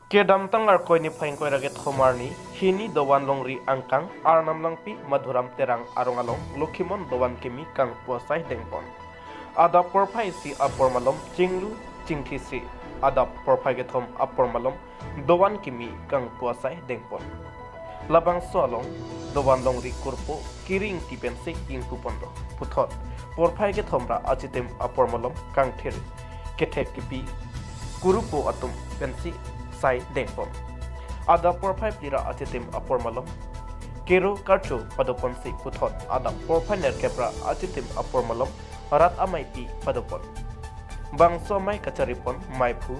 Kedam tangar koini phain koi raget khomarni hini dovan longri angkang arnam langpi madhuram terang arong along lokhimon dovan Kimi kangpu sai dengpon adap porphai si apor malom chinglu chingthi si adap porphai ge thom apor malom dovan Kimi kangpu sai dengpon labang so along dovan longri kurpo kiring tipen se ingku pondo puthot porphai ge thomra achitem apor malom kangther kethek kipi kurupo atum pensi sai dengpom ada porphai plira achitim apor malom kero karcho padopon si puthot ada porphai ner kepra achitim apor malom rat amai pi padopon bangso mai kacharipon mai phu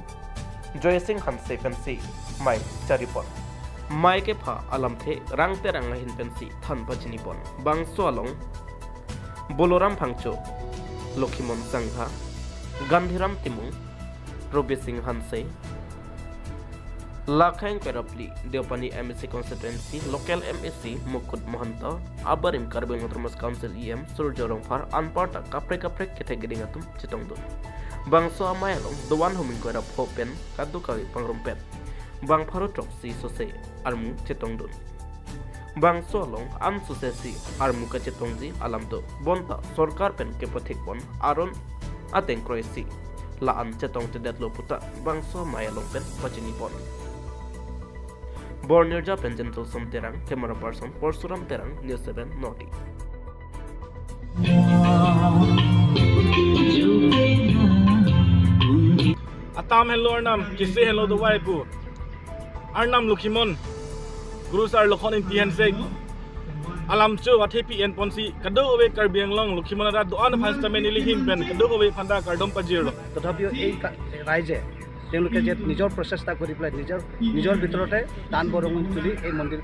joy singh hanse pensi mai charipon mai ke pha alam the rang terang hin pensi than bachini pon bangso along boloram phangcho lokhimon sangha gandhiram timung robi singh hanse Lakhang Perapli, Deopani MSC constituency, local MSC, Mukut Mohanta, Abarim Karbeng Utrumas Council EM, Surjorong Far, Anparta, Kaprek Category Atum, Chitongdo. Bangso Amayalong, the one whom in Gorap Hopen, Kadukawi Pangrumpet, Bang Parutrok, Si Sose, Armu, Chitongdun. Bangso along, Ansusesi, Armuka Chitongzi, Alamdo, Bonta, Sorkar Pen Kepotikpon, Aron, Aten Croisi, La An Chetong Tedetlo Puta, Bangso Mayalong Pen, Pachinipon. Born near Japan, Gentle Som Terang, camera person, Porsuram Terang, News 7, Naughty. Atam hello Arnam, Kisi hello the Waipu. Arnam Lokhimon, Gurus are Lokhon in Tihansek. Alam Cho, what happy and Ponsi, Kado away Karbiang Long, Lokhimon, Duan Panstamini Himpen, Kado away Panda Kardom Pajiro. তথাপিও এই ৰাইজে তেওঁলোকে যে নিজৰ প্ৰচেষ্টা কৰি পেলাই নিজৰ ভিতৰতে দান বৰঙণি তুলি এই মন্দিৰ